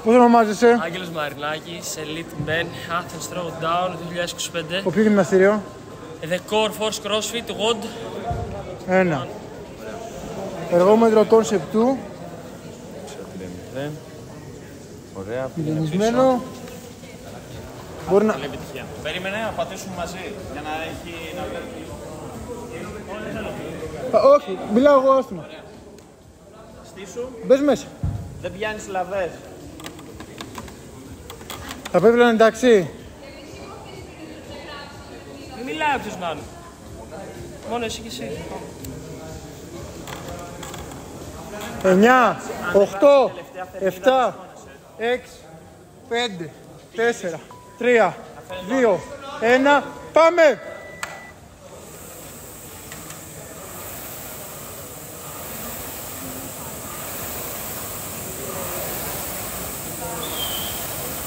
Πώς ονομάζεσαι? Άγγελος Μαρινάκης, Elite Men, Athens Throwdown 2025. Από ποιο γυμναστήριο? The Core Force CrossFit, WOD. 1. Εργόμετρο Concept 2. Ωραία. Μηδενισμένο. Μπορεί να... Περίμενε να πατήσουμε μαζί για να έχει να βλέπει. Όχι, μιλάω εγώ άστομα. Στήσου. Μπες μέσα. Δεν πιάνεις λαβές. Τα πέπλα είναι εντάξει. Μην μιλάει όποιος να είναι. Μόνο εσύ και εσύ. 9, 8, 7, 6, 5, 4, 3, 2, 1, πάμε!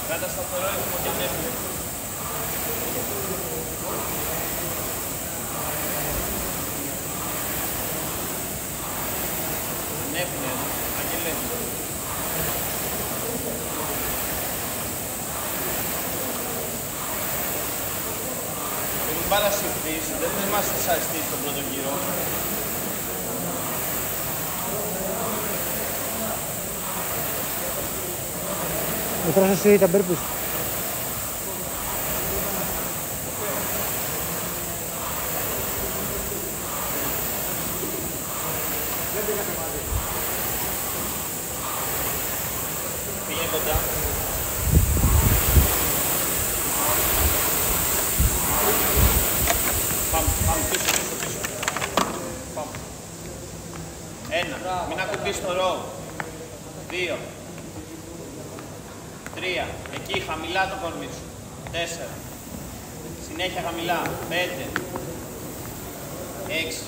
Κράτα σταθερό ρυθμό και ανέβαινε. Ανέβαινε, Αγγελέ. Μην παρασυρθείς, δεν μας εσαριστείς στον πρώτο γύρο. Μετράς εσύ τα μπέρπους. Πήγαινε κοντά. Πάμε πίσω. Πάμε. 1. Μην ακουμπείς το ρο. 2. 3. Εκεί χαμηλά το κορμί σου. 4. Συνέχεια χαμηλά. 5. 6.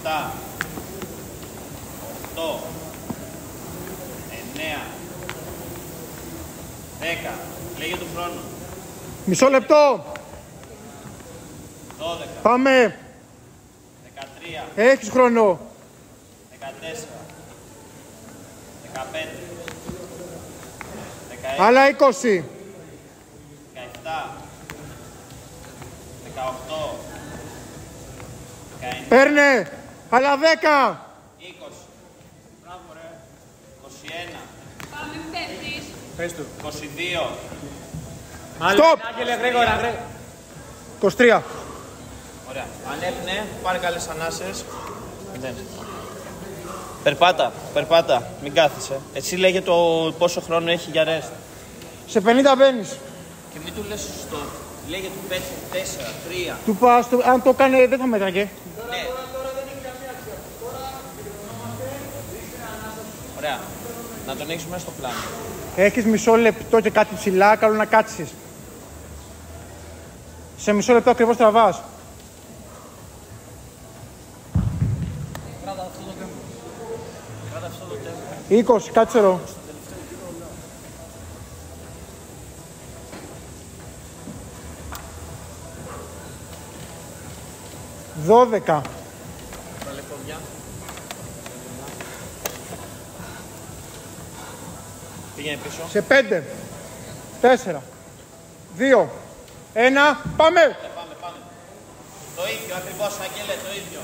7. 8. 9. 10. Λέγε του χρόνου. Μισό λεπτό. 12. Πάμε. 13. Έχεις χρόνο. 14. 15. 16. Άλλα 20. 17. 18. 19. Παίρνε. Άλλα 10. 20. Μπράβο ρε. 21. Πάμε πέφτεις. Πες του. 22. Στοπ. Άγγελε, γρήγορα. 23. Ωραία. Ανέπνε, πάρε καλές ανάσες. Περπάτα, μην κάθεσαι. Εσύ λέγε το πόσο χρόνο έχει για rest. Σε 50 μπαίνεις. Και μην του λες στο. Λέγε του 5, 4, 3. Του πας, αν το έκανε δεν θα μέτραγε. Ναι. Ωραία. Να τον έχεις μέσα στο πλάνο. Έχεις μισό λεπτό και κάτι ψηλά, καλό να κάτσεις. Σε μισό λεπτό ακριβώς τραβάς. Κράτα αυτό το τέμπο. 20, κάτσε ρο. Δώδεκα. Βάλε πόδια. Πήγαινε πίσω. Σε 5, 4, 2, 1, πάμε! Πάμε. Το ίδιο ακριβώς, Αγγέλε, το ίδιο.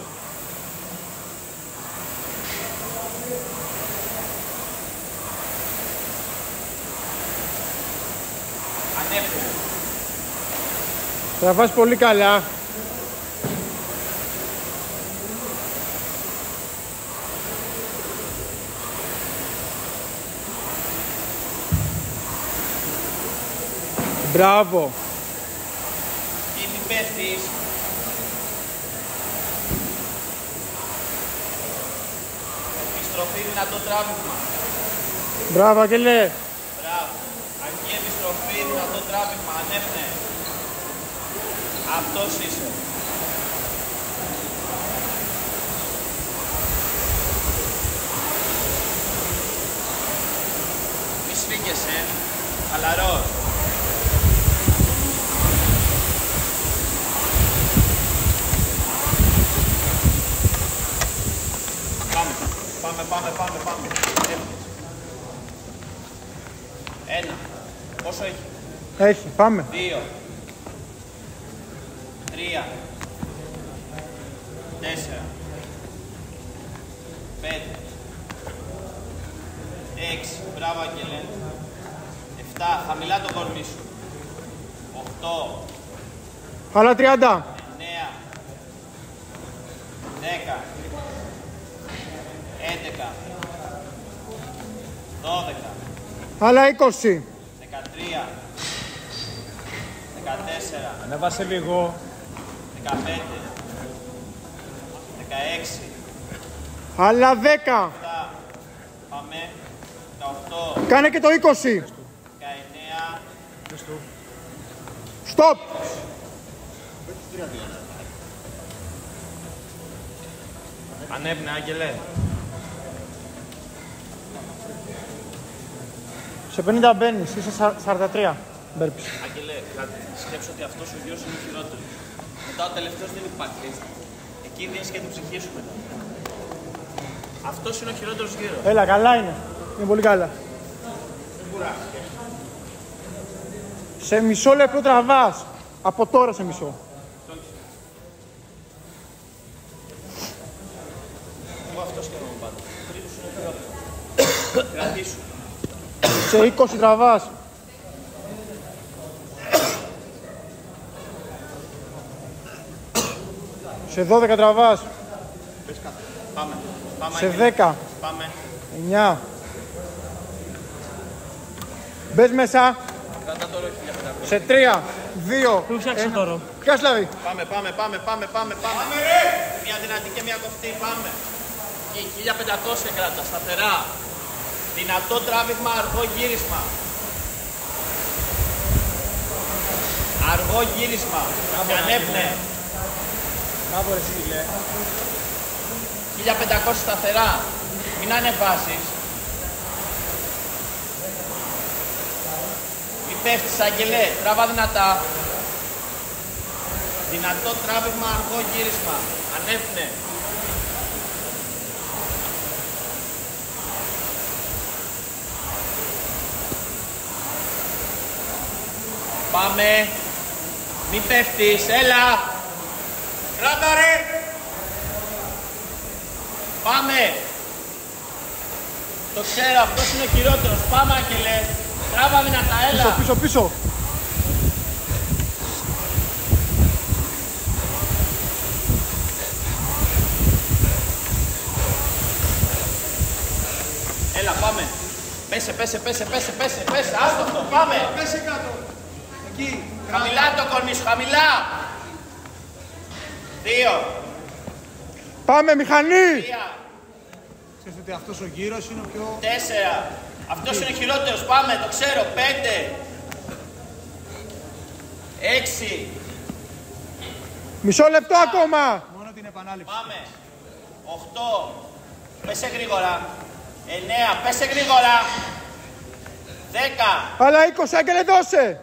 Ανέβαινε. Τραβάς πολύ καλά. Μπράβο. Και μην πέφτεις. Επιστροφή δυνατό τράβηγμα. Μπράβο, Αγγελέ. Μπράβο. Αργή επιστροφή δυνατό τράβηγμα. Ανέπνε. Αυτός είσαι. Μη σφίγγεσαι. Χαλαρός. Πάμε. Ένα. Πόσο έχει? Έχει, πάμε. 2. 3. 4. 5. 6. Μπράβο, Αγγελέ. 7. Χαμηλά το κορμί σου. 8. Άλλα 30. 9. 10. 11. 12. Άλλα 20. 13. 14. Ανέβασε λίγο. 15. 16. Άλλα 10. 7. Πάμε. 18. Κάνε και το 20. 19. Στοπ. Ανέβαινε, Άγγελε. Σε 50 μπαίνεις, είσαι 43. Μπέρπεις. Άγγελε, σκέψου ότι αυτός ο γιος είναι χειρότερος. Μετά ο τελευταίος δεν υπάρχει. Εκεί δίνεις και την ψυχή σου μετά. Αυτός είναι ο χειρότερος γύρος. Έλα, καλά είναι. Είναι πολύ καλά. Σε μισό λεπτό τραβάς. Από τώρα σε μισό. Εγώ αυτό σκέφτομαι πάντα. Ο τρίτος είναι ο χειρότερος. Κρατήσου. Σε 20 τραβάς. Σε 12 τραβάς. Πάμε. Πάμε. Σε Άγγελε. 10. Πάμε. 9. Μπες μέσα. Κράτα τώρα 1500. Σε 3, 2, Πού φτιάξε τώρα. Ποια δηλαδή. Πάμε. Πάμε. Μια δυνατή και μια κοφτή. Πάμε. Και 1500 κράτα. Σταθερά. Δυνατό τράβηγμα, αργό γύρισμα. Αργό γύρισμα. Και ανέπνε. Μπράβο, ρε Σίλε. 1500 σταθερά. Μην ανεβάσεις. Μην πέφτεις, Αγγελέ. Τράβα δυνατά. Δυνατό τράβηγμα, αργό γύρισμα. Ανέπνε. Πάμε. Μην πέφτεις. Έλα. Κράτα ρε. Πάμε. Το ξέρω, αυτός είναι ο χειρότερος. Πάμε, Άγγελε. Τράβα δυνατά, έλα. Πίσω. Έλα, πάμε. Πέσε. Άστο αυτό, πάμε. Πέσε κάτω. Εκεί. Χαμηλά το κορμί σου, χαμηλά. 2. Πάμε, μηχανή. 3. Ξέρεις ότι αυτός ο γύρος είναι ο πιο... 4. Αυτός είναι χειρότερος. Πάμε, το ξέρω. 5. 6. Μισό λεπτό ακόμα. Μόνο την επανάληψη. Πάμε. 8. Πέσε γρήγορα. 9. Πέσε γρήγορα. 10. Άλλα 20, Άγγελε, δώσε.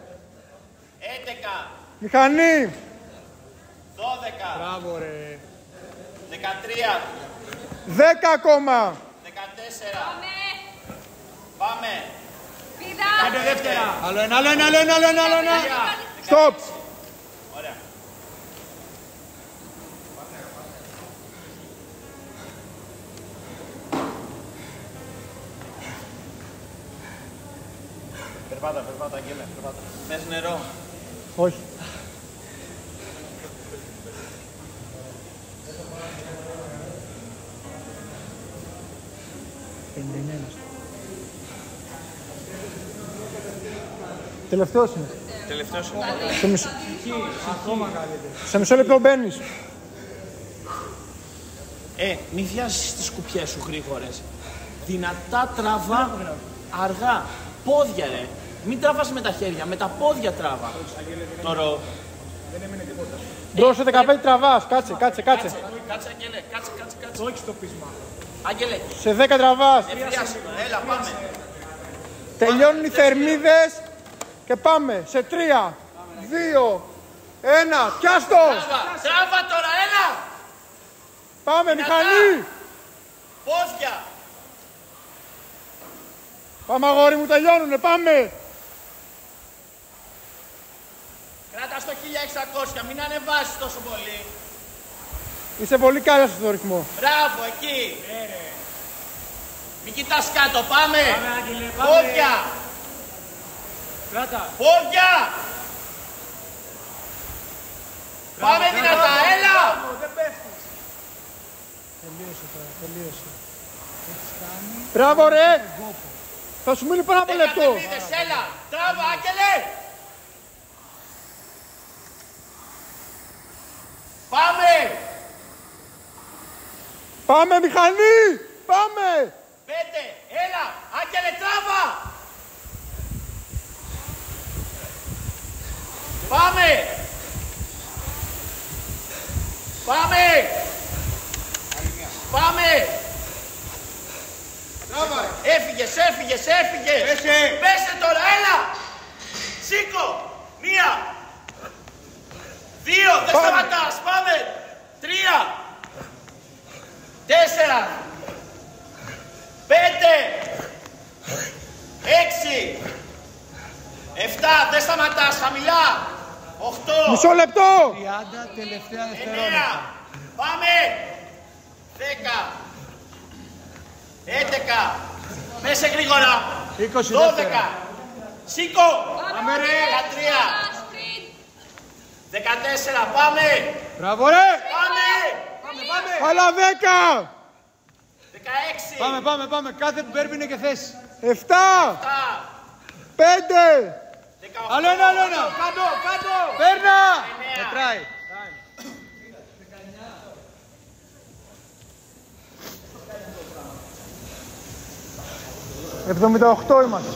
11. Μηχανή. 12. Μπράβο, ρε. 13. 10 ακόμα. 14. Πάμε. Κάντε δεύτερα. Άλλο ένα. Στοπ. Ωραία. Περπάτα, Αγγέλα, περπάτα. Θες νερό. Όχι. Τελευταίος είναι. Τελευταίος Σε σε μισό λεπτό μπαίνεις. Μη βιάζεις τις κουπιές σου γρήγορες. Δυνατά τραβά, αργά. Πόδια ρε. Μην τραβάς με τα χέρια, με τα πόδια τράβα. Τώρα. Μπρος σε 15 τραβάς. Κάτσε. Κάτσε, Αγγέλε, κάτσε. Όχι στο πείσμα. Αγγέλε, Σε 10 τραβάς. έλα, πάμε. Τελειώνουν οι θερμίδες και πάμε. Σε 3, 2, 1. Πιάστο. Τράβα τώρα, έλα. Πάμε, Δυνατά. μηχανή. Πόδια. Πάμε αγόρι μου, τελειώνουνε, πάμε! Κράτα στο 1600, μην ανεβάσεις τόσο πολύ. Είσαι πολύ καλός στο ρυθμό. Μπράβο, εκεί. Μην κοιτάς κάτω, πάμε. Πάμε, Άγγελε, πάμε. Πόδια. Κράτα. Πόδια. Πάμε δυνατά, έλα. Δεν πέφτεις. Τελείωσε τώρα, τελείωσε. Μπράβο ρε! Θα σου μείνει πάνω από λεπτό. Κατεβίδες, έλα. Τράβα, Άγγελε. Πάμε. Πάμε μηχανή! Πάμε! 5, έλα. Άγγελε, τράβα. Πάμε. Πάμε. Πάμε. Έφυγες. Πέσε τώρα, έλα. Σήκω. 1. 2, δεν Πάμε. σταματάς, πάμε. 3. 4. 5. 6. 7, δεν σταματάς, χαμηλά. 8. Μισό λεπτό! 30 τελευταία 9. δευτερόλεπτα. Πάμε. 10. 11. Πέσε γρήγορα. 20 12. δεύτερα. Σήκω. Πάμε ρε. 13. 14. Πάμε. Μπράβο ρε! Πάμε. Άλλα 10! 16. Πάμε. Κάθε που παίρνει είναι και θέση. 7! 7. 5! 18. Άλλο ένα. Κάτω. Παίρνα! Μετράει. 78 είμαστε.